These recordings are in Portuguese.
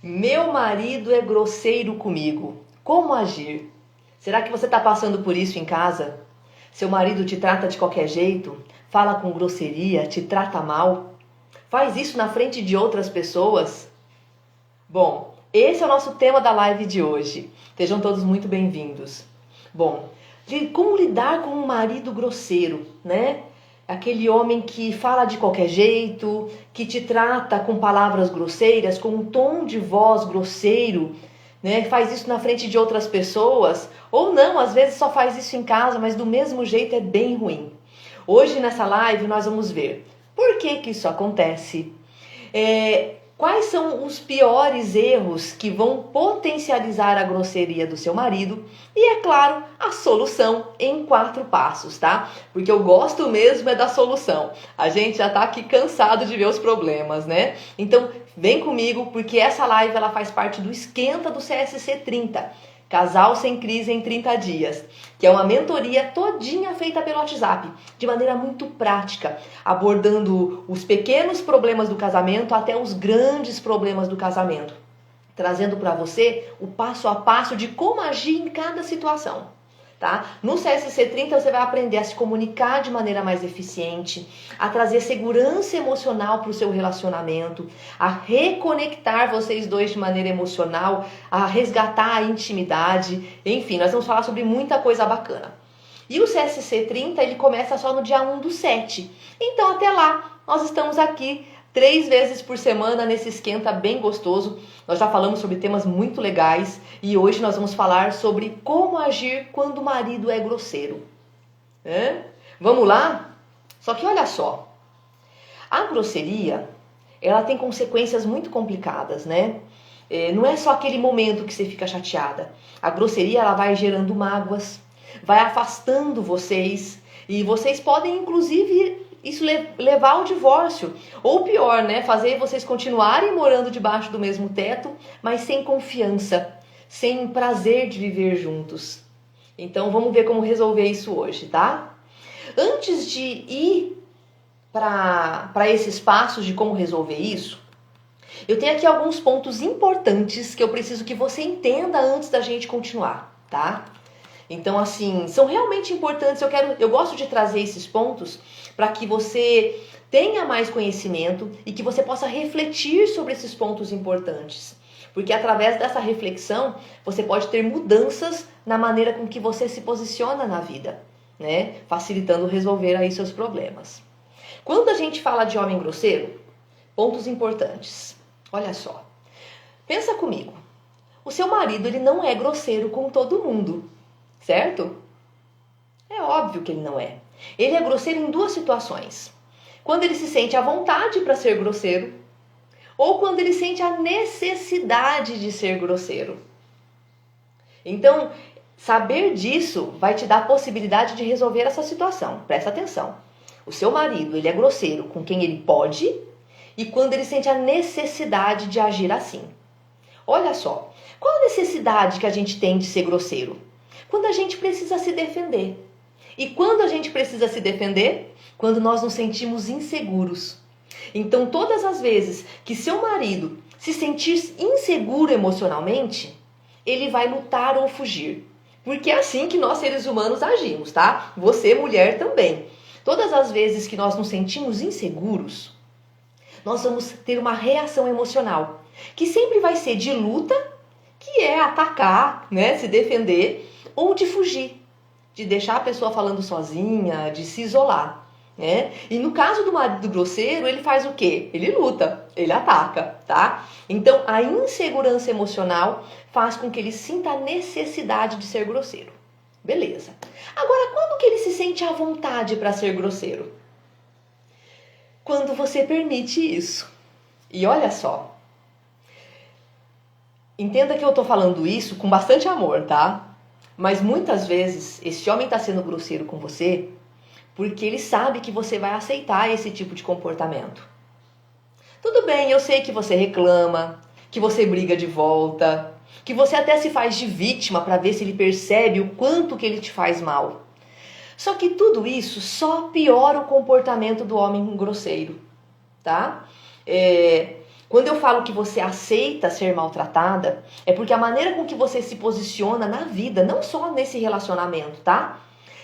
Meu marido é grosseiro comigo. Como agir? Será que você está passando por isso em casa? Seu marido te trata de qualquer jeito? Fala com grosseria? Te trata mal? Faz isso na frente de outras pessoas? Bom, esse é o nosso tema da live de hoje. Sejam todos muito bem-vindos. Bom, como lidar com um marido grosseiro, né? Aquele homem que fala de qualquer jeito, que te trata com palavras grosseiras, com um tom de voz grosseiro, né? Faz isso na frente de outras pessoas, ou não, às vezes só faz isso em casa, mas do mesmo jeito é bem ruim. Hoje nessa live nós vamos ver por que isso acontece, quais são os piores erros que vão potencializar a grosseria do seu marido e, é claro, a solução em 4 passos, tá? Porque eu gosto mesmo é da solução. A gente já tá aqui cansado de ver os problemas, né? Então, vem comigo porque essa live ela faz parte do Esquenta do CSC 30. Casal Sem Crise em 30 Dias, que é uma mentoria todinha feita pelo WhatsApp, de maneira muito prática, abordando os pequenos problemas do casamento até os grandes problemas do casamento, trazendo para você o passo a passo de como agir em cada situação. Tá? No CSC 30 você vai aprender a se comunicar de maneira mais eficiente, a trazer segurança emocional para o seu relacionamento, a reconectar vocês dois de maneira emocional, a resgatar a intimidade, enfim, nós vamos falar sobre muita coisa bacana. E o CSC 30 ele começa só no dia 1/7, então até lá nós estamos aqui 3 vezes por semana nesse esquenta bem gostoso. Nós já falamos sobre temas muito legais e hoje nós vamos falar sobre como agir quando o marido é grosseiro. Vamos lá? Só que olha só, a grosseria, ela tem consequências muito complicadas, né? Não é só aquele momento que você fica chateada. A grosseria, ela vai gerando mágoas, vai afastando vocês e vocês podem, inclusive, isso levar ao divórcio. Ou pior, né? Fazer vocês continuarem morando debaixo do mesmo teto, mas sem confiança, sem prazer de viver juntos. Então vamos ver como resolver isso hoje, tá? Antes de ir para esses passos de como resolver isso, eu tenho aqui alguns pontos importantes que eu preciso que você entenda antes da gente continuar, tá? Então, assim, são realmente importantes. Eu gosto de trazer esses pontos para que você tenha mais conhecimento e que você possa refletir sobre esses pontos importantes. Porque através dessa reflexão, você pode ter mudanças na maneira com que você se posiciona na vida, né? Facilitando resolver aí seus problemas. Quando a gente fala de homem grosseiro, pontos importantes. Olha só, pensa comigo. O seu marido, ele não é grosseiro com todo mundo. Certo? É óbvio que ele não é. Ele é grosseiro em 2 situações. Quando ele se sente à vontade para ser grosseiro ou quando ele sente a necessidade de ser grosseiro. Então, saber disso vai te dar a possibilidade de resolver essa situação. Presta atenção. O seu marido, ele é grosseiro com quem ele pode e quando ele sente a necessidade de agir assim. Olha só, qual a necessidade que a gente tem de ser grosseiro? Quando a gente precisa se defender. E quando a gente precisa se defender? Quando nós nos sentimos inseguros. Então, todas as vezes que seu marido se sentir inseguro emocionalmente, ele vai lutar ou fugir. Porque é assim que nós seres humanos agimos, tá? Você, mulher, também. Todas as vezes que nós nos sentimos inseguros, nós vamos ter uma reação emocional, que sempre vai ser de luta, que é atacar, né? Se defender, ou de fugir, de deixar a pessoa falando sozinha, de se isolar, né? E no caso do marido grosseiro, ele faz o quê? Ele luta, ele ataca, tá? Então, a insegurança emocional faz com que ele sinta a necessidade de ser grosseiro. Beleza. Agora, quando que ele se sente à vontade para ser grosseiro? Quando você permite isso. E olha só, entenda que eu tô falando isso com bastante amor, tá? Mas muitas vezes esse homem está sendo grosseiro com você porque ele sabe que você vai aceitar esse tipo de comportamento. Tudo bem, eu sei que você reclama, que você briga de volta, que você até se faz de vítima para ver se ele percebe o quanto que ele te faz mal. Só que tudo isso só piora o comportamento do homem grosseiro, tá? Quando eu falo que você aceita ser maltratada, é porque a maneira com que você se posiciona na vida, não só nesse relacionamento, tá?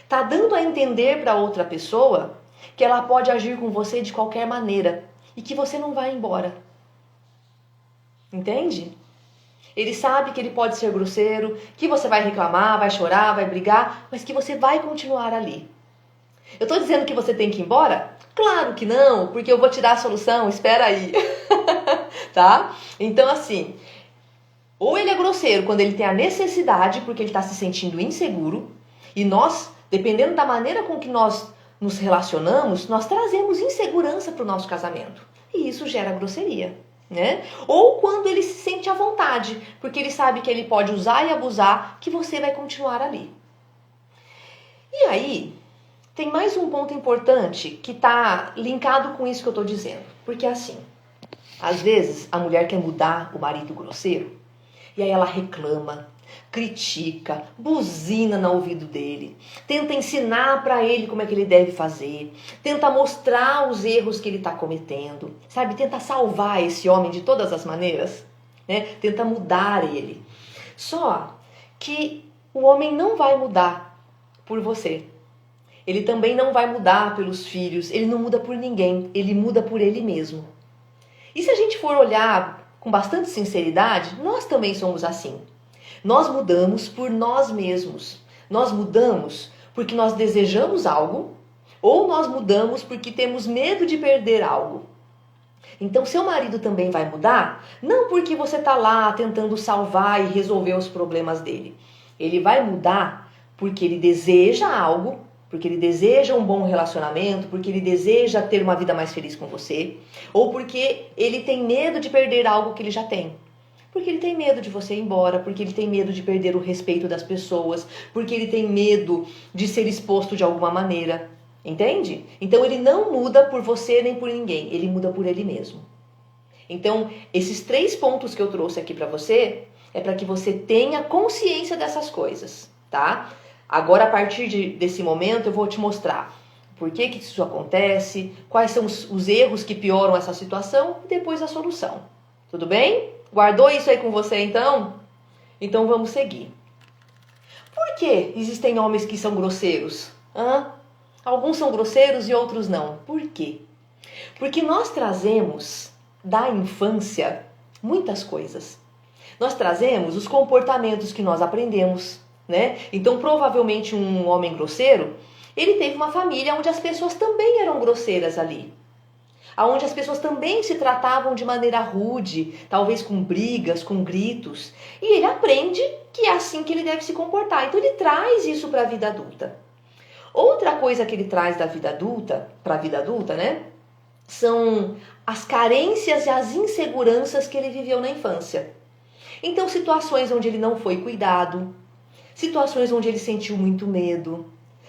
Tá dando a entender para outra pessoa que ela pode agir com você de qualquer maneira e que você não vai embora. Entende? Ele sabe que ele pode ser grosseiro, que você vai reclamar, vai chorar, vai brigar, mas que você vai continuar ali. Eu tô dizendo que você tem que ir embora? Claro que não, porque eu vou te dar a solução, espera aí. Tá? Então assim, ou ele é grosseiro quando ele tem a necessidade, porque ele está se sentindo inseguro, e nós, dependendo da maneira com que nós nos relacionamos, nós trazemos insegurança para o nosso casamento. E isso gera grosseria, né? Ou quando ele se sente à vontade, porque ele sabe que ele pode usar e abusar, que você vai continuar ali. E aí, tem mais um ponto importante que está linkado com isso que eu estou dizendo. Porque assim, às vezes a mulher quer mudar o marido grosseiro, e aí ela reclama, critica, buzina no ouvido dele, tenta ensinar para ele como é que ele deve fazer, tenta mostrar os erros que ele está cometendo, sabe? Tenta salvar esse homem de todas as maneiras, né? Tenta mudar ele. Só que o homem não vai mudar por você. Ele também não vai mudar pelos filhos, ele não muda por ninguém, ele muda por ele mesmo. E se a gente for olhar com bastante sinceridade, nós também somos assim. Nós mudamos por nós mesmos. Nós mudamos porque nós desejamos algo, ou nós mudamos porque temos medo de perder algo. Então, seu marido também vai mudar, não porque você está lá tentando salvar e resolver os problemas dele. Ele vai mudar porque ele deseja algo, porque ele deseja um bom relacionamento, porque ele deseja ter uma vida mais feliz com você, ou porque ele tem medo de perder algo que ele já tem. Porque ele tem medo de você ir embora, porque ele tem medo de perder o respeito das pessoas, porque ele tem medo de ser exposto de alguma maneira. Entende? Então ele não muda por você nem por ninguém, ele muda por ele mesmo. Então, esses 3 pontos que eu trouxe aqui para você, é para que você tenha consciência dessas coisas, tá? Agora, a partir desse momento, eu vou te mostrar por que isso acontece, quais são os erros que pioram essa situação e depois a solução. Tudo bem? Guardou isso aí com você, então? Então, vamos seguir. Por que existem homens que são grosseiros? Alguns são grosseiros e outros não. Por quê? Porque nós trazemos da infância muitas coisas. Nós trazemos os comportamentos que nós aprendemos, né? Então, provavelmente um homem grosseiro, ele teve uma família onde as pessoas também eram grosseiras ali. Onde as pessoas também se tratavam de maneira rude, talvez com brigas, com gritos. E ele aprende que é assim que ele deve se comportar. Então, ele traz isso para a vida adulta. Outra coisa que ele traz da vida adulta, para a vida adulta, né? São as carências e as inseguranças que ele viveu na infância. Então, situações onde ele não foi cuidado, situações onde ele sentiu muito medo,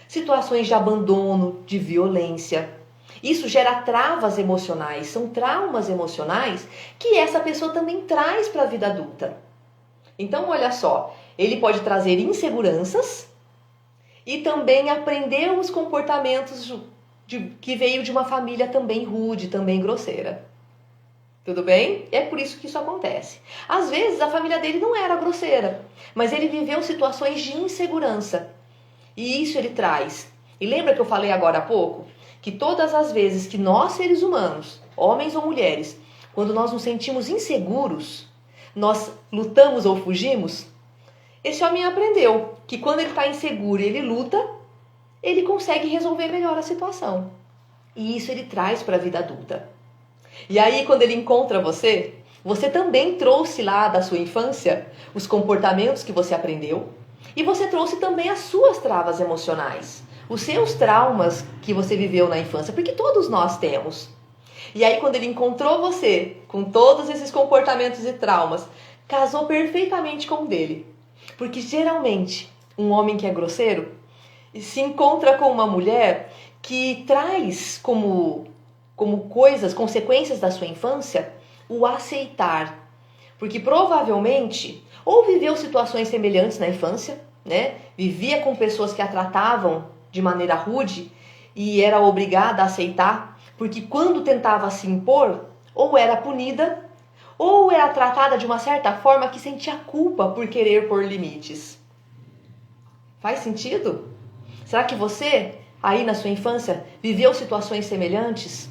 situações de abandono, de violência. Isso gera travas emocionais, são traumas emocionais que essa pessoa também traz para a vida adulta. Então, olha só, ele pode trazer inseguranças e também aprender os comportamentos que veio de uma família também rude, também grosseira. Tudo bem? É por isso que isso acontece. Às vezes a família dele não era grosseira, mas ele viveu situações de insegurança. E isso ele traz. E lembra que eu falei agora há pouco? Que todas as vezes que nós, seres humanos, homens ou mulheres, quando nós nos sentimos inseguros, nós lutamos ou fugimos, esse homem aprendeu que quando ele está inseguro e ele luta, ele consegue resolver melhor a situação. E isso ele traz para a vida adulta. E aí, quando ele encontra você, você também trouxe lá da sua infância os comportamentos que você aprendeu e você trouxe também as suas travas emocionais, os seus traumas que você viveu na infância, porque todos nós temos. E aí, quando ele encontrou você com todos esses comportamentos e traumas, casou perfeitamente com o dele. Porque geralmente, um homem que é grosseiro se encontra com uma mulher que traz como coisas, consequências da sua infância, o aceitar. Porque provavelmente, ou viveu situações semelhantes na infância, né? Vivia com pessoas que a tratavam de maneira rude e era obrigada a aceitar, porque quando tentava se impor, ou era punida, Ou era tratada de uma certa forma que sentia culpa por querer pôr limites? Faz sentido? Será que você, aí na sua infância, viveu situações semelhantes?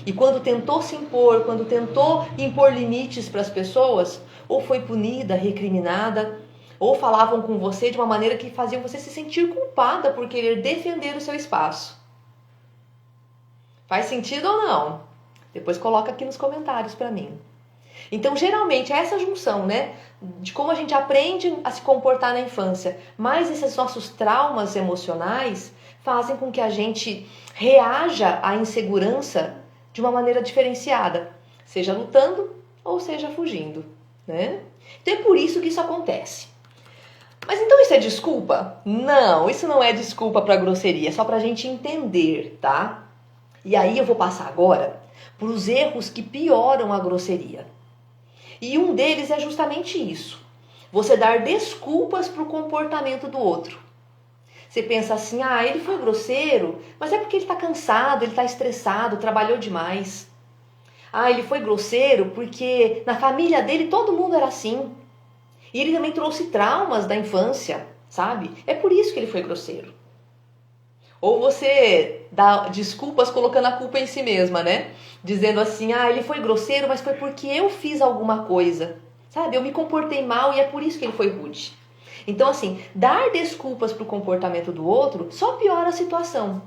E quando tentou se impor, quando tentou impor limites para as pessoas, ou foi punida, recriminada, ou falavam com você de uma maneira que fazia você se sentir culpada por querer defender o seu espaço? Faz sentido ou não? Depois coloca aqui nos comentários para mim. Então, geralmente, é essa junção, né, de como a gente aprende a se comportar na infância, mas esses nossos traumas emocionais fazem com que a gente reaja à insegurança de uma maneira diferenciada, seja lutando ou seja fugindo, né? Então é por isso que isso acontece. Mas então isso é desculpa? Não, isso não é desculpa para grosseria, é só para a gente entender, tá? E aí eu vou passar agora para os erros que pioram a grosseria. E um deles é justamente isso. Você dar desculpas para o comportamento do outro. Você pensa assim, ele foi grosseiro, mas é porque ele está cansado, ele está estressado, trabalhou demais. Ele foi grosseiro porque na família dele todo mundo era assim. E ele também trouxe traumas da infância, sabe? É por isso que ele foi grosseiro. Ou você dá desculpas colocando a culpa em si mesma, né? Dizendo assim, ele foi grosseiro, mas foi porque eu fiz alguma coisa. Sabe? Eu me comportei mal e é por isso que ele foi rude. Então, assim, dar desculpas para o comportamento do outro só piora a situação.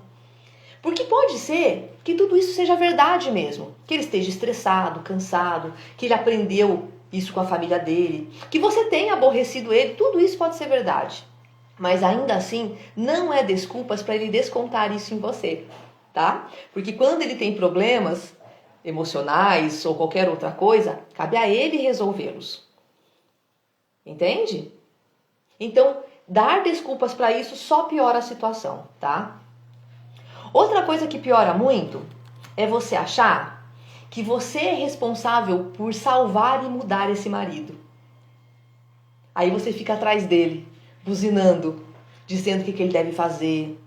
Porque pode ser que tudo isso seja verdade mesmo. Que ele esteja estressado, cansado, que ele aprendeu isso com a família dele, que você tenha aborrecido ele, tudo isso pode ser verdade. Mas ainda assim, não é desculpas para ele descontar isso em você, tá? Porque quando ele tem problemas emocionais ou qualquer outra coisa, cabe a ele resolvê-los. Entende? Então, dar desculpas para isso só piora a situação, tá? Outra coisa que piora muito é você achar que você é responsável por salvar e mudar esse marido. Aí você fica atrás dele, buzinando, dizendo o que ele deve fazer,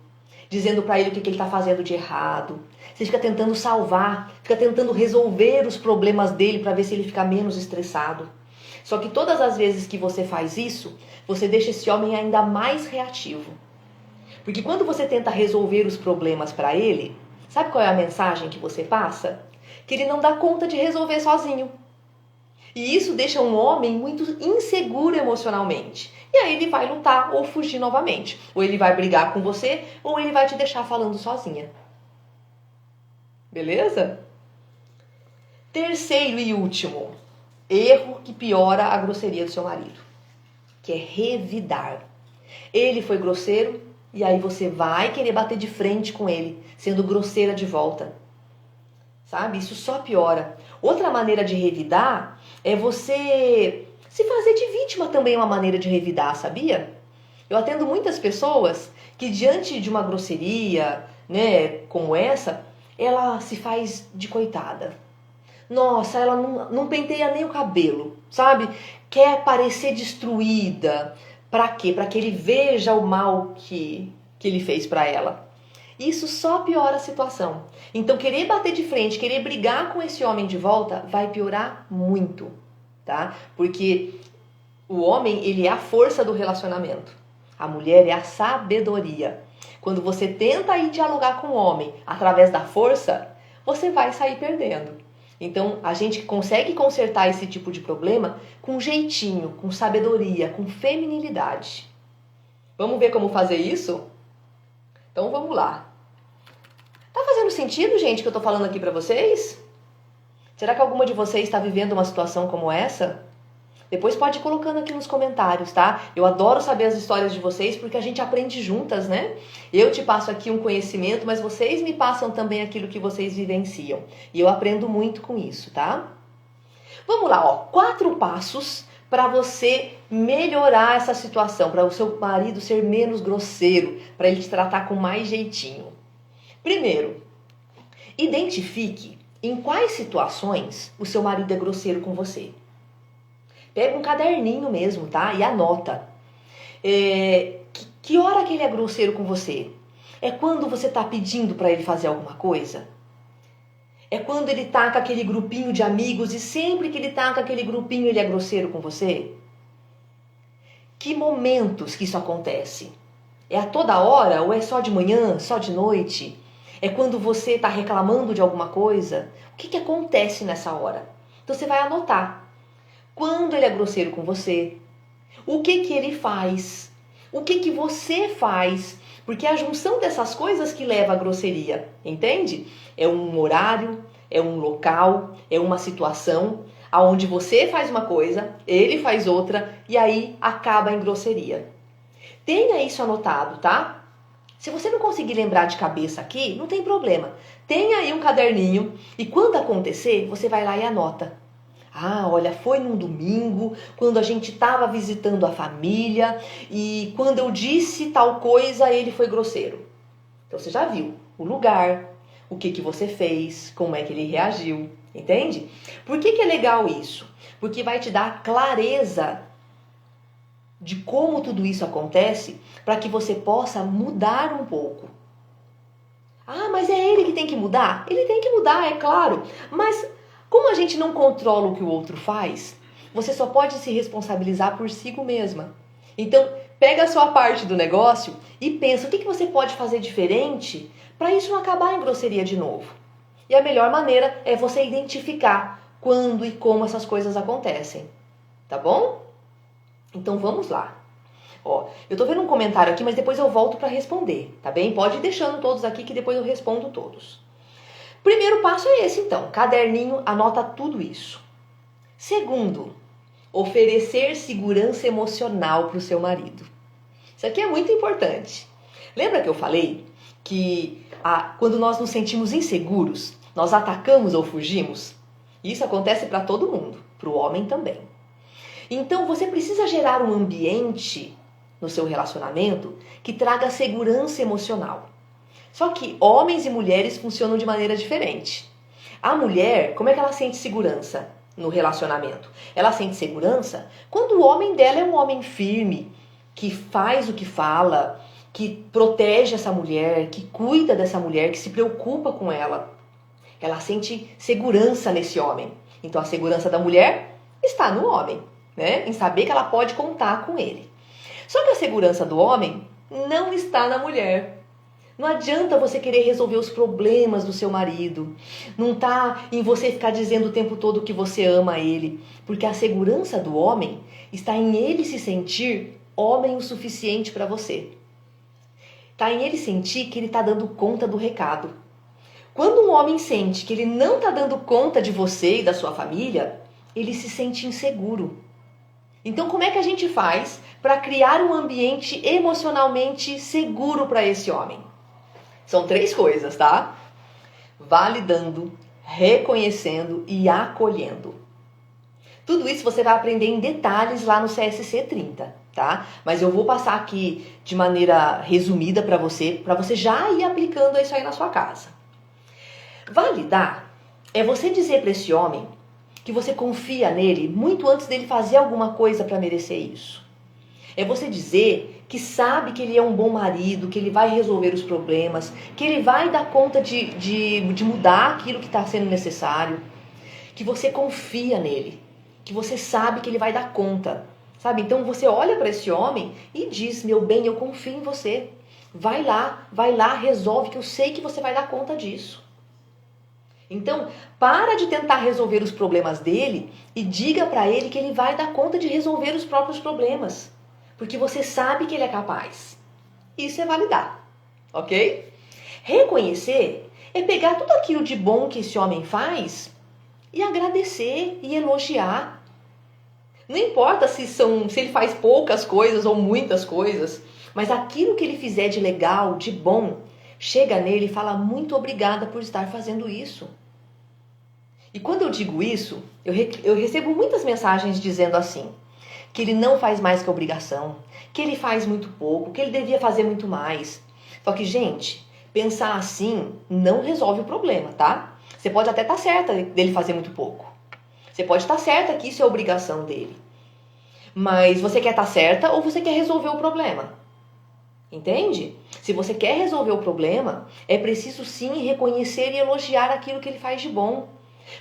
dizendo para ele o que ele está fazendo de errado. Você fica tentando salvar, fica tentando resolver os problemas dele para ver se ele fica menos estressado. Só que todas as vezes que você faz isso, você deixa esse homem ainda mais reativo. Porque quando você tenta resolver os problemas para ele, sabe qual é a mensagem que você passa? Que ele não dá conta de resolver sozinho. E isso deixa um homem muito inseguro emocionalmente. E aí ele vai lutar ou fugir novamente. Ou ele vai brigar com você, ou ele vai te deixar falando sozinha. Beleza? Terceiro e último erro que piora a grosseria do seu marido, que é revidar. Ele foi grosseiro e aí você vai querer bater de frente com ele, sendo grosseira de volta. Sabe? Isso só piora. Outra maneira de revidar é você se fazer de vítima também, é uma maneira de revidar, sabia? Eu atendo muitas pessoas que diante de uma grosseria, né, como essa, ela se faz de coitada. Nossa, ela não penteia nem o cabelo, sabe? Quer parecer destruída. Pra quê? Pra que ele veja o mal que ele fez pra ela. Isso só piora a situação. Então, querer bater de frente, querer brigar com esse homem de volta, vai piorar muito, tá? Porque o homem, ele é a força do relacionamento. A mulher é a sabedoria. Quando você tenta ir dialogar com o homem através da força, você vai sair perdendo. Então, a gente consegue consertar esse tipo de problema com jeitinho, com sabedoria, com feminilidade. Vamos ver como fazer isso? Então, vamos lá. Tá fazendo sentido, gente, que eu tô falando aqui pra vocês? Será que alguma de vocês está vivendo uma situação como essa? Depois pode ir colocando aqui nos comentários, tá? Eu adoro saber as histórias de vocês porque a gente aprende juntas, né? Eu te passo aqui um conhecimento, mas vocês me passam também aquilo que vocês vivenciam. E eu aprendo muito com isso, tá? Vamos lá, 4 passos para você melhorar essa situação, para o seu marido ser menos grosseiro, para ele te tratar com mais jeitinho. Primeiro, identifique em quais situações o seu marido é grosseiro com você. Pega um caderninho mesmo, tá? E anota. Que hora que ele é grosseiro com você? É quando você tá pedindo para ele fazer alguma coisa? É quando ele tá com aquele grupinho de amigos e sempre que ele tá com aquele grupinho ele é grosseiro com você? Que momentos que isso acontece? É a toda hora ou é só de manhã, só de noite? É quando você está reclamando de alguma coisa? O que acontece nessa hora? Então você vai anotar. Quando ele é grosseiro com você? O que ele faz? O que você faz? Porque é a junção dessas coisas que leva à grosseria, entende? É um horário, é um local, é uma situação aonde você faz uma coisa, ele faz outra e aí acaba em grosseria. Tenha isso anotado, tá? Se você não conseguir lembrar de cabeça aqui, não tem problema. Tenha aí um caderninho e quando acontecer, você vai lá e anota. Ah, olha, foi num domingo, quando a gente estava visitando a família e quando eu disse tal coisa, ele foi grosseiro. Então você já viu o lugar, o que você fez, como é que ele reagiu, entende? Por que é legal isso? Porque vai te dar clareza de como tudo isso acontece para que você possa mudar um pouco. Ah, mas é ele que tem que mudar? Ele tem que mudar, é claro. Mas como a gente não controla o que o outro faz, você só pode se responsabilizar por si mesma. Então, pega a sua parte do negócio e pensa o que você pode fazer diferente para isso não acabar em grosseria de novo. E a melhor maneira é você identificar quando e como essas coisas acontecem. Tá bom? Então vamos lá. Ó, eu tô vendo um comentário aqui, mas depois eu volto para responder, tá bem? Pode ir deixando todos aqui que depois eu respondo todos. Primeiro passo é esse então, caderninho, anota tudo isso. Segundo, oferecer segurança emocional para o seu marido. Isso aqui é muito importante. Lembra que eu falei que quando nós nos sentimos inseguros, nós atacamos ou fugimos? Isso acontece para todo mundo, para o homem também. Então você precisa gerar um ambiente no seu relacionamento que traga segurança emocional. Só que homens e mulheres funcionam de maneira diferente. A mulher, como é que ela sente segurança no relacionamento? Ela sente segurança quando o homem dela é um homem firme, que faz o que fala, que protege essa mulher, que cuida dessa mulher, que se preocupa com ela. Ela sente segurança nesse homem. Então a segurança da mulher está no homem, né? Em saber que ela pode contar com ele. Só que a segurança do homem não está na mulher. Não adianta você querer resolver os problemas do seu marido. Não está em você ficar dizendo o tempo todo que você ama ele. Porque a segurança do homem está em ele se sentir homem o suficiente para você. Está em ele sentir que ele está dando conta do recado. Quando um homem sente que ele não está dando conta de você e da sua família, ele se sente inseguro. Então, como é que a gente faz para criar um ambiente emocionalmente seguro para esse homem? São 3 coisas, tá? Validando, reconhecendo e acolhendo. Tudo isso você vai aprender em detalhes lá no CSC 30, tá? Mas eu vou passar aqui de maneira resumida para você já ir aplicando isso aí na sua casa. Validar é você dizer para esse homem que você confia nele muito antes dele fazer alguma coisa para merecer isso. É você dizer que sabe que ele é um bom marido, que ele vai resolver os problemas, que ele vai dar conta de mudar aquilo que está sendo necessário, que você confia nele, que você sabe que ele vai dar conta, sabe? Então você olha para esse homem e diz, meu bem, eu confio em você. Vai lá, resolve que eu sei que você vai dar conta disso. Então, para de tentar resolver os problemas dele e diga para ele que ele vai dar conta de resolver os próprios problemas. Porque você sabe que ele é capaz. Isso é validar, ok? Reconhecer é pegar tudo aquilo de bom que esse homem faz e agradecer e elogiar. Não importa se ele faz poucas coisas ou muitas coisas, mas aquilo que ele fizer de legal, de bom, chega nele e fala muito obrigada por estar fazendo isso. E quando eu digo isso, eu recebo muitas mensagens dizendo assim, que ele não faz mais que obrigação, que ele faz muito pouco, que ele devia fazer muito mais. Só que, gente, pensar assim não resolve o problema, tá? Você pode até estar certa dele fazer muito pouco. Você pode estar certa que isso é obrigação dele. Mas você quer estar certa ou você quer resolver o problema? Entende? Se você quer resolver o problema, é preciso sim reconhecer e elogiar aquilo que ele faz de bom.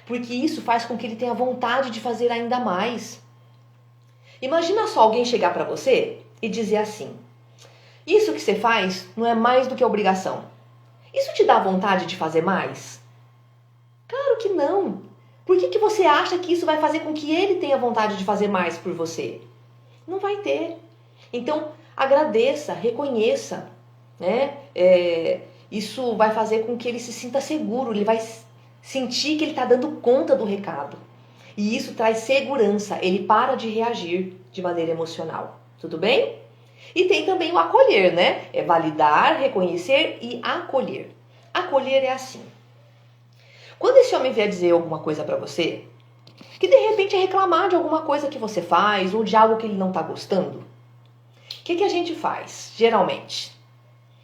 Porque isso faz com que ele tenha vontade de fazer ainda mais. Imagina só alguém chegar para você e dizer assim: isso que você faz não é mais do que obrigação. Isso te dá vontade de fazer mais? Claro que não. Por que você acha que isso vai fazer com que ele tenha vontade de fazer mais por você? Não vai ter. Então, agradeça, reconheça, né? Isso vai fazer com que ele se sinta seguro, ele vai sentir que ele está dando conta do recado. E isso traz segurança, ele para de reagir de maneira emocional. Tudo bem? E tem também o acolher, né? É validar, reconhecer e acolher. Acolher é assim: quando esse homem vier dizer alguma coisa pra você, que de repente é reclamar de alguma coisa que você faz ou de algo que ele não tá gostando, o que a gente faz, geralmente?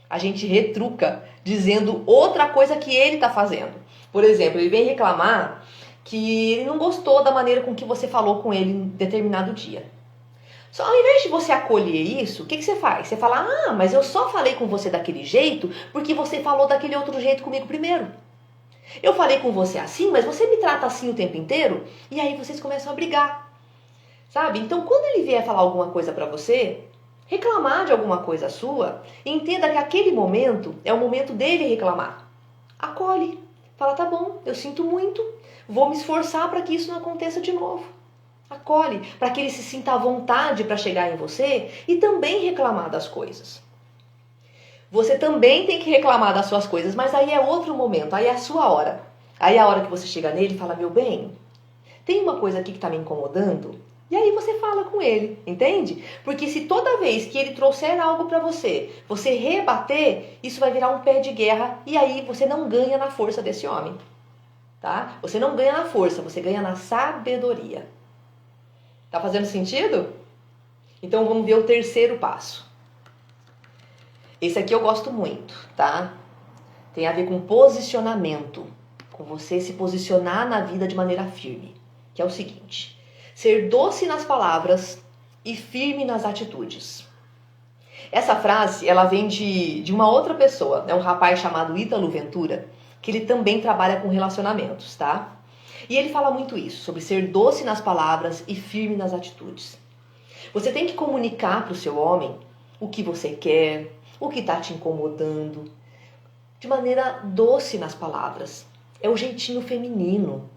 A gente retruca dizendo outra coisa que ele tá fazendo. Por exemplo, ele vem reclamar que ele não gostou da maneira com que você falou com ele em determinado dia. Só ao invés de você acolher isso, o que você faz? Você fala: ah, mas eu só falei com você daquele jeito porque você falou daquele outro jeito comigo primeiro. Eu falei com você assim, mas você me trata assim o tempo inteiro, e aí vocês começam a brigar. Sabe? Então, quando ele vier falar alguma coisa pra você, reclamar de alguma coisa sua, entenda que aquele momento é o momento dele reclamar. Acolhe. Fala: tá bom, eu sinto muito, vou me esforçar para que isso não aconteça de novo. Acolhe, para que ele se sinta à vontade para chegar em você e também reclamar das coisas. Você também tem que reclamar das suas coisas, mas aí é outro momento, aí é a sua hora. Aí é a hora que você chega nele e fala: meu bem, tem uma coisa aqui que está me incomodando. E aí você fala com ele, entende? Porque se toda vez que ele trouxer algo para você, você rebater, isso vai virar um pé de guerra e aí você não ganha na força desse homem. Tá? Você não ganha na força, você ganha na sabedoria. Tá fazendo sentido? Então vamos ver o terceiro passo. Esse aqui eu gosto muito, tá? Tem a ver com posicionamento, com você se posicionar na vida de maneira firme, que é o seguinte: ser doce nas palavras e firme nas atitudes. Essa frase, ela vem de uma outra pessoa, é um rapaz chamado Ítalo Ventura, que ele também trabalha com relacionamentos, tá? E ele fala muito isso, sobre ser doce nas palavras e firme nas atitudes. Você tem que comunicar para o seu homem o que você quer, o que está te incomodando, de maneira doce nas palavras. É o jeitinho feminino,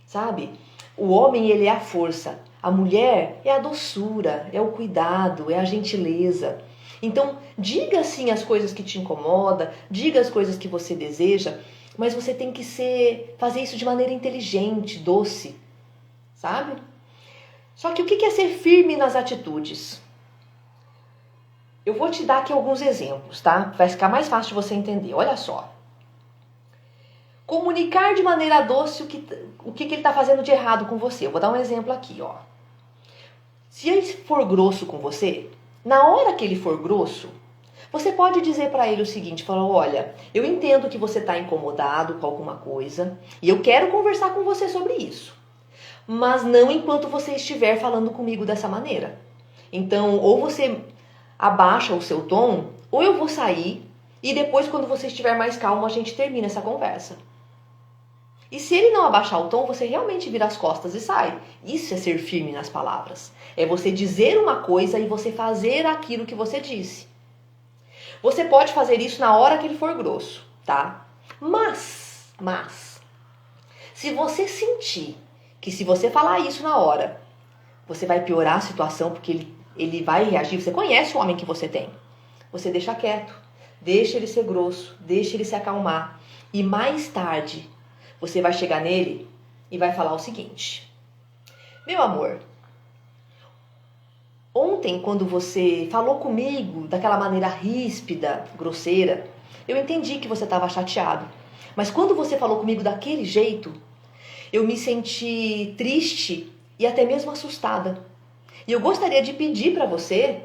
sabe? O homem, ele é a força. A mulher é a doçura, é o cuidado, é a gentileza. Então, diga sim as coisas que te incomodam, diga as coisas que você deseja, mas você tem que fazer isso de maneira inteligente, doce, sabe? Só que o que é ser firme nas atitudes? Eu vou te dar aqui alguns exemplos, tá? Vai ficar mais fácil de você entender. Olha só. Comunicar de maneira doce o que ele está fazendo de errado com você. Eu vou dar um exemplo aqui, ó. Se ele for grosso com você, na hora que ele for grosso, você pode dizer para ele o seguinte: falou: olha, eu entendo que você está incomodado com alguma coisa e eu quero conversar com você sobre isso. Mas não enquanto você estiver falando comigo dessa maneira. Então, ou você abaixa o seu tom, ou eu vou sair e depois, quando você estiver mais calmo, a gente termina essa conversa. E se ele não abaixar o tom, você realmente vira as costas e sai. Isso é ser firme nas palavras. É você dizer uma coisa e você fazer aquilo que você disse. Você pode fazer isso na hora que ele for grosso, tá? Mas, se você sentir que se você falar isso na hora, você vai piorar a situação porque ele vai reagir, você conhece o homem que você tem. Você deixa quieto, deixa ele ser grosso, deixa ele se acalmar. E mais tarde, você vai chegar nele e vai falar o seguinte: meu amor, ontem quando você falou comigo daquela maneira ríspida, grosseira, eu entendi que você estava chateado. Mas quando você falou comigo daquele jeito, eu me senti triste e até mesmo assustada. E eu gostaria de pedir para você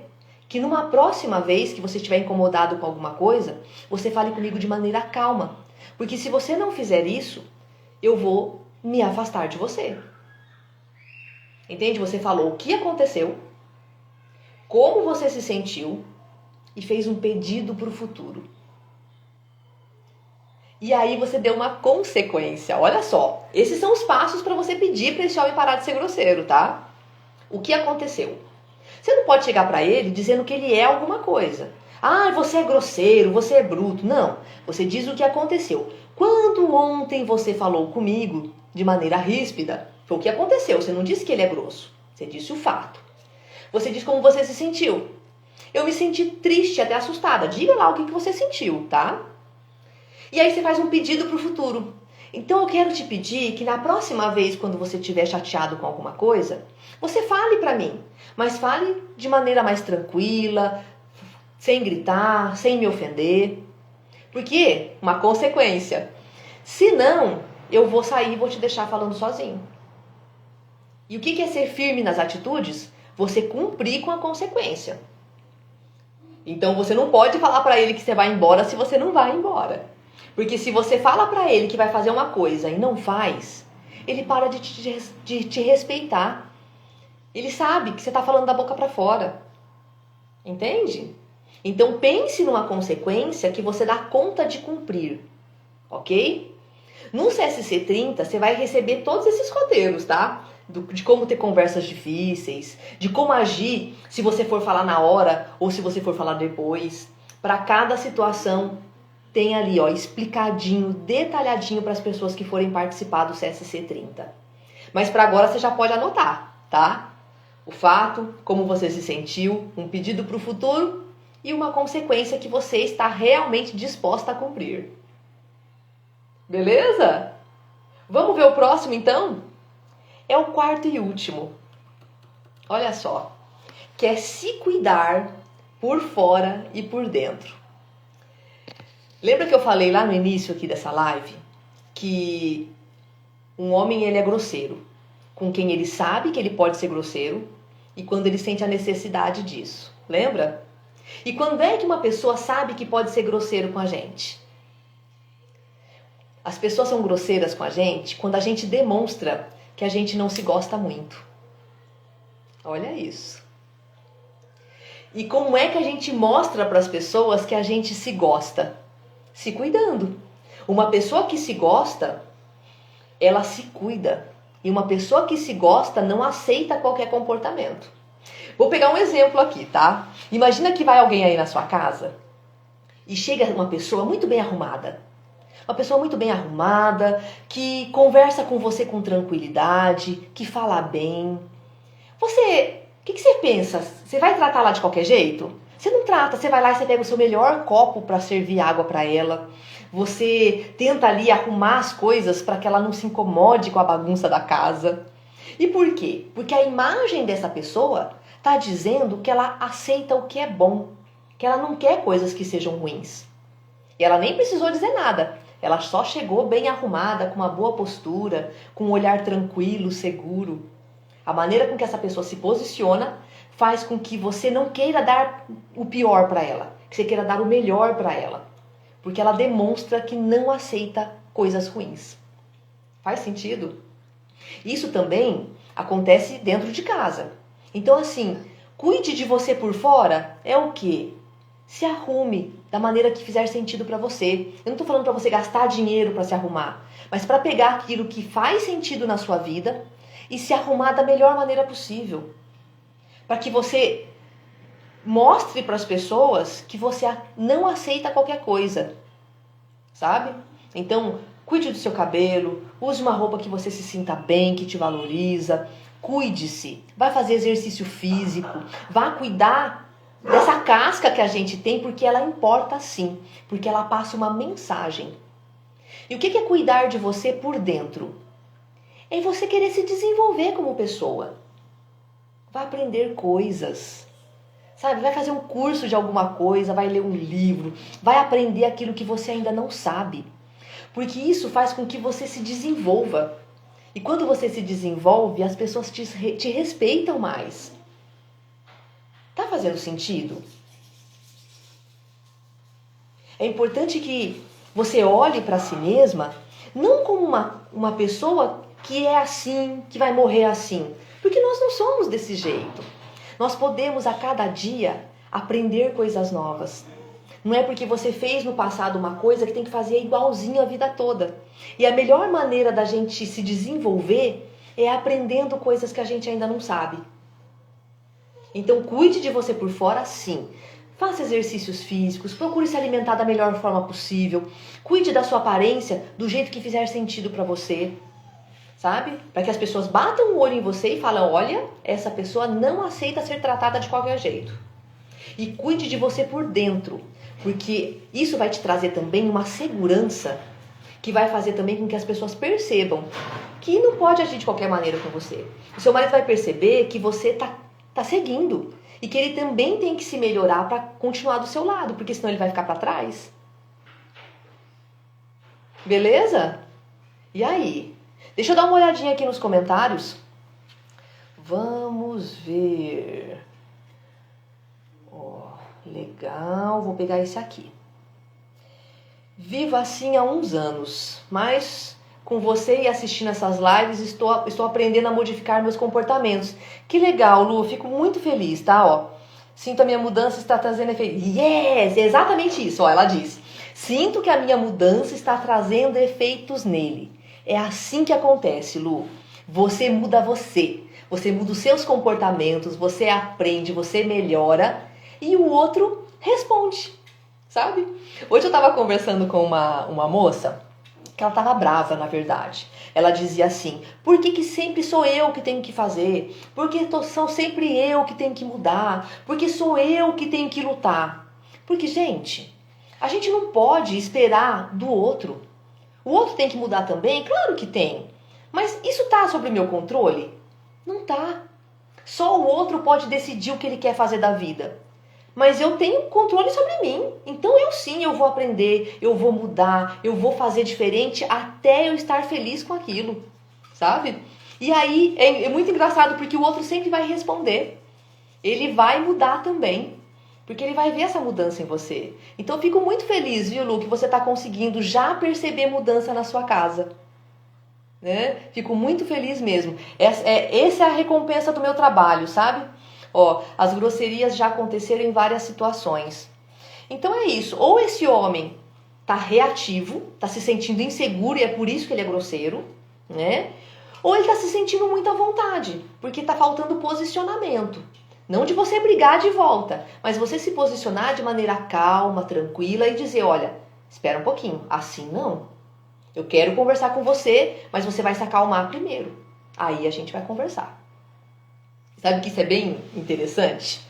que numa próxima vez que você estiver incomodado com alguma coisa, você fale comigo de maneira calma. Porque se você não fizer isso, eu vou me afastar de você. Entende? Você falou o que aconteceu, como você se sentiu, e fez um pedido para o futuro. E aí você deu uma consequência. Olha só, esses são os passos para você pedir para esse homem parar de ser grosseiro, tá? O que aconteceu? Você não pode chegar para ele dizendo que ele é alguma coisa. Ah, você é grosseiro, você é bruto. Não, você diz o que aconteceu. Quando ontem você falou comigo de maneira ríspida, foi o que aconteceu. Você não disse que ele é grosso, você disse o fato. Você diz como você se sentiu. Eu me senti triste, até assustada. Diga lá o que você sentiu, tá? E aí você faz um pedido para o futuro. Então eu quero te pedir que na próxima vez, quando você estiver chateado com alguma coisa, você fale para mim. Mas fale de maneira mais tranquila, sem gritar, sem me ofender. Porque uma consequência. Se não, eu vou sair e vou te deixar falando sozinho. E o que é ser firme nas atitudes? Você cumprir com a consequência. Então você não pode falar para ele que você vai embora se você não vai embora. Porque se você fala para ele que vai fazer uma coisa e não faz, ele para de te respeitar. Ele sabe que você está falando da boca para fora. Entende? Então pense numa consequência que você dá conta de cumprir. Ok? No CSC 30 você vai receber todos esses roteiros, tá? De como ter conversas difíceis, de como agir se você for falar na hora ou se você for falar depois. Para cada situação tem ali, ó, explicadinho, detalhadinho para as pessoas que forem participar do CSC 30. Mas para agora você já pode anotar, tá? O fato, como você se sentiu, um pedido para o futuro e uma consequência que você está realmente disposta a cumprir. Beleza? Vamos ver o próximo então? É o quarto e último. Olha só. Que é se cuidar por fora e por dentro. Lembra que eu falei lá no início aqui dessa live que um homem ele é grosseiro com quem ele sabe que ele pode ser grosseiro e quando ele sente a necessidade disso. Lembra? E quando é que uma pessoa sabe que pode ser grosseiro com a gente? As pessoas são grosseiras com a gente quando a gente demonstra que a gente não se gosta muito. Olha isso. E como é que a gente mostra para as pessoas que a gente se gosta? Se cuidando. Uma pessoa que se gosta, ela se cuida. E uma pessoa que se gosta não aceita qualquer comportamento. Vou pegar um exemplo aqui, tá? Imagina que vai alguém aí na sua casa e chega uma pessoa muito bem arrumada. Uma pessoa muito bem arrumada, que conversa com você com tranquilidade, que fala bem. O que você pensa? Você vai tratar ela de qualquer jeito? Você não trata, você vai lá e você pega o seu melhor copo para servir água para ela. Você tenta ali arrumar as coisas para que ela não se incomode com a bagunça da casa. E por quê? Porque a imagem dessa pessoa está dizendo que ela aceita o que é bom, que ela não quer coisas que sejam ruins. E ela nem precisou dizer nada. Ela só chegou bem arrumada, com uma boa postura, com um olhar tranquilo, seguro. A maneira com que essa pessoa se posiciona faz com que você não queira dar o pior para ela, que você queira dar o melhor para ela. Porque ela demonstra que não aceita coisas ruins. Faz sentido? Isso também acontece dentro de casa. Então assim, cuide de você por fora é o quê? Se arrume da maneira que fizer sentido para você. Eu não estou falando para você gastar dinheiro para se arrumar, mas para pegar aquilo que faz sentido na sua vida e se arrumar da melhor maneira possível. Para que você mostre para as pessoas que você não aceita qualquer coisa, sabe? Então, cuide do seu cabelo, use uma roupa que você se sinta bem, que te valoriza, cuide-se, vai fazer exercício físico, vá cuidar dessa casca que a gente tem, porque ela importa sim, porque ela passa uma mensagem. E o que é cuidar de você por dentro? É você querer se desenvolver como pessoa. Vai aprender coisas, sabe? Vai fazer um curso de alguma coisa, vai ler um livro, vai aprender aquilo que você ainda não sabe. Porque isso faz com que você se desenvolva. E quando você se desenvolve, as pessoas te respeitam mais. Tá fazendo sentido? É importante que você olhe para si mesma, não como uma pessoa que é assim, que vai morrer assim. Porque nós não somos desse jeito. Nós podemos a cada dia aprender coisas novas. Não é porque você fez no passado uma coisa que tem que fazer igualzinho a vida toda. E a melhor maneira da gente se desenvolver é aprendendo coisas que a gente ainda não sabe. Então cuide de você por fora, sim. Faça exercícios físicos, procure se alimentar da melhor forma possível. Cuide da sua aparência do jeito que fizer sentido para você. Sabe? Para que as pessoas batam o olho em você e falem, olha, essa pessoa não aceita ser tratada de qualquer jeito. E cuide de você por dentro, porque isso vai te trazer também uma segurança que vai fazer também com que as pessoas percebam que não pode agir de qualquer maneira com você. O seu marido vai perceber que você tá seguindo e que ele também tem que se melhorar para continuar do seu lado, porque senão ele vai ficar para trás. Beleza? E aí? Deixa eu dar uma olhadinha aqui nos comentários. Vamos ver. Legal, vou pegar esse aqui. Vivo assim há uns anos, mas com você e assistindo essas lives estou aprendendo a modificar meus comportamentos. Que legal, Lu, fico muito feliz, tá? Ó, sinto a minha mudança está trazendo efeitos. Yes, é exatamente isso, ó, ela diz. Sinto que a minha mudança está trazendo efeitos nele. É assim que acontece, Lu. Você muda você. Você muda os seus comportamentos, você aprende, você melhora e o outro responde, sabe? Hoje eu estava conversando com uma moça que ela estava brava, na verdade. Ela dizia assim, por que sempre sou eu que tenho que fazer? Por que sou sempre eu que tenho que mudar? Por que sou eu que tenho que lutar? Porque, gente, a gente não pode esperar do outro. O outro tem que mudar também? Claro que tem. Mas isso está sob o meu controle? Não tá. Só o outro pode decidir o que ele quer fazer da vida. Mas eu tenho controle sobre mim. Então eu vou aprender, eu vou mudar, eu vou fazer diferente até eu estar feliz com aquilo. Sabe? E aí é muito engraçado porque o outro sempre vai responder. Ele vai mudar também. Porque ele vai ver essa mudança em você. Então eu fico muito feliz, viu, Lu, que você está conseguindo já perceber mudança na sua casa. Né? Fico muito feliz mesmo. Essa é a recompensa do meu trabalho, sabe? Ó, as grosserias já aconteceram em várias situações. Então é isso. Ou esse homem tá reativo, tá se sentindo inseguro e é por isso que ele é grosseiro, né? Ou ele tá se sentindo muito à vontade, porque tá faltando posicionamento. Não de você brigar de volta, mas você se posicionar de maneira calma, tranquila e dizer, olha, espera um pouquinho, assim não. Eu quero conversar com você, mas você vai se acalmar primeiro. Aí a gente vai conversar. Sabe que isso é bem interessante?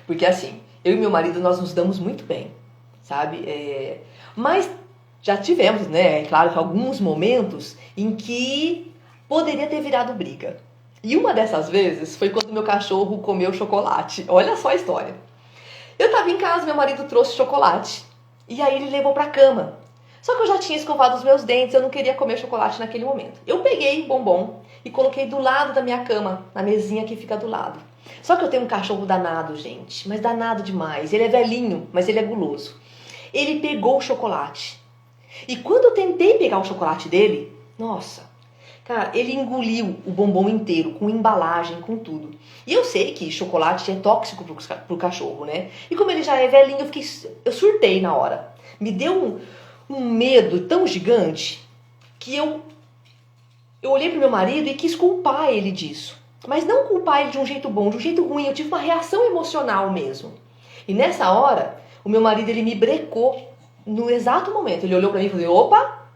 Porque assim, eu e meu marido, nós nos damos muito bem, sabe? Mas já tivemos, né, é claro que alguns momentos em que poderia ter virado briga. E uma dessas vezes foi quando meu cachorro comeu chocolate. Olha só a história. Eu tava em casa, meu marido trouxe chocolate. E aí ele levou pra cama. Só que eu já tinha escovado os meus dentes, eu não queria comer chocolate naquele momento. Eu peguei o bombom e coloquei do lado da minha cama, na mesinha que fica do lado. Só que eu tenho um cachorro danado, gente, mas danado demais. Ele é velhinho, mas ele é guloso. Ele pegou o chocolate. E quando eu tentei pegar o chocolate dele, nossa, cara, ele engoliu o bombom inteiro, com embalagem, com tudo. E eu sei que chocolate é tóxico pro cachorro, né? E como ele já é velhinho, eu surtei na hora. Me deu um medo tão gigante que eu olhei pro meu marido e quis culpar ele disso. Mas não culpar ele de um jeito bom, de um jeito ruim. Eu tive uma reação emocional mesmo. E nessa hora, o meu marido, ele me brecou no exato momento. Ele olhou pra mim e falou, opa,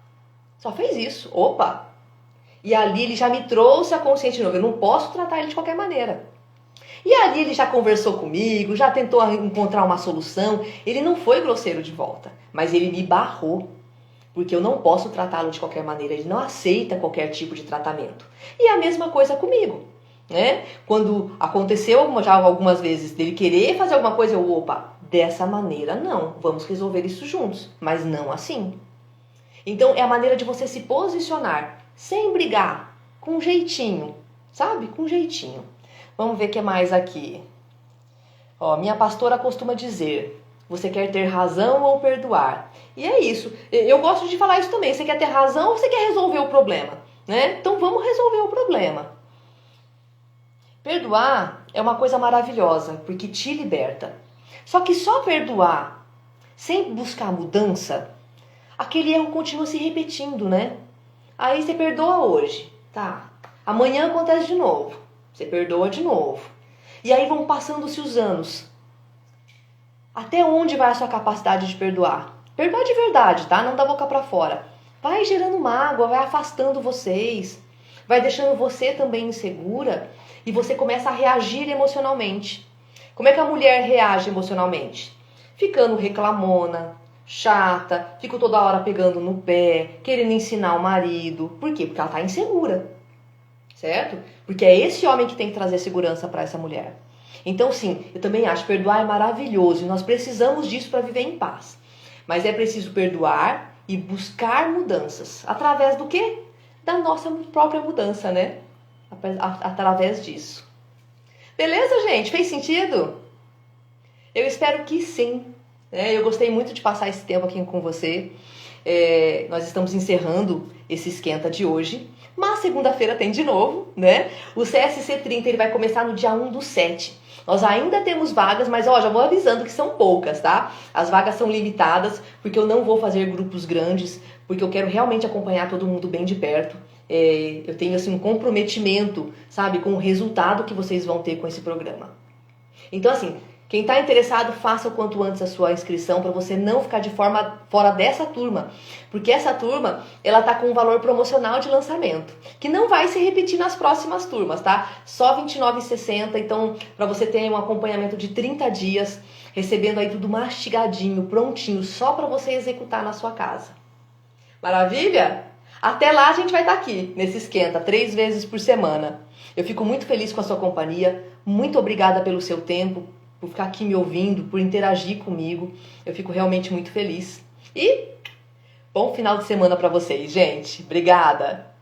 só fez isso, opa. E ali ele já me trouxe a consciência de novo. Eu não posso tratar ele de qualquer maneira. E ali ele já conversou comigo, já tentou encontrar uma solução. Ele não foi grosseiro de volta, mas ele me barrou. Porque eu não posso tratá-lo de qualquer maneira. Ele não aceita qualquer tipo de tratamento. E a mesma coisa comigo. Né? Quando aconteceu já algumas vezes dele querer fazer alguma coisa, opa, dessa maneira não. Vamos resolver isso juntos. Mas não assim. Então é a maneira de você se posicionar. Sem brigar, com jeitinho, sabe? Com jeitinho. Vamos ver o que mais aqui. Ó, minha pastora costuma dizer, você quer ter razão ou perdoar? E é isso. Eu gosto de falar isso também. Você quer ter razão ou você quer resolver o problema? Né? Então vamos resolver o problema. Perdoar é uma coisa maravilhosa, porque te liberta. Só que só perdoar sem buscar mudança, aquele erro continua se repetindo, né? Aí você perdoa hoje, tá? Amanhã acontece de novo, você perdoa de novo. E aí vão passando-se os anos. Até onde vai a sua capacidade de perdoar? Perdoar de verdade, tá? Não da boca pra fora. Vai gerando mágoa, vai afastando vocês, vai deixando você também insegura e você começa a reagir emocionalmente. Como é que a mulher reage emocionalmente? Ficando reclamona, chata, fica toda hora pegando no pé, querendo ensinar o marido. Por quê? Porque ela tá insegura, certo? Porque é esse homem que tem que trazer segurança para essa mulher. Então, sim, eu também acho que perdoar é maravilhoso e nós precisamos disso para viver em paz. Mas é preciso perdoar e buscar mudanças. Através do quê? Da nossa própria mudança, né? Através disso. Beleza, gente? Fez sentido? Eu espero que sim. Eu gostei muito de passar esse tempo aqui com você. Nós estamos encerrando esse esquenta de hoje. Mas segunda-feira tem de novo, né? O CSC 30 ele vai começar no dia 1/7. Nós ainda temos vagas, mas já vou avisando que são poucas, tá? As vagas são limitadas, porque eu não vou fazer grupos grandes, porque eu quero realmente acompanhar todo mundo bem de perto. Eu tenho assim um comprometimento, sabe, com o resultado que vocês vão ter com esse programa. Então, assim, quem está interessado, faça o quanto antes a sua inscrição para você não ficar de forma fora dessa turma. Porque essa turma, ela tá com um valor promocional de lançamento, que não vai se repetir nas próximas turmas, tá? Só R$ 29,60, então para você ter um acompanhamento de 30 dias, recebendo aí tudo mastigadinho, prontinho, só para você executar na sua casa. Maravilha? Até lá a gente vai estar aqui, nesse esquenta, 3 vezes por semana. Eu fico muito feliz com a sua companhia, muito obrigada pelo seu tempo, por ficar aqui me ouvindo, por interagir comigo. Eu fico realmente muito feliz. E bom final de semana para vocês, gente. Obrigada!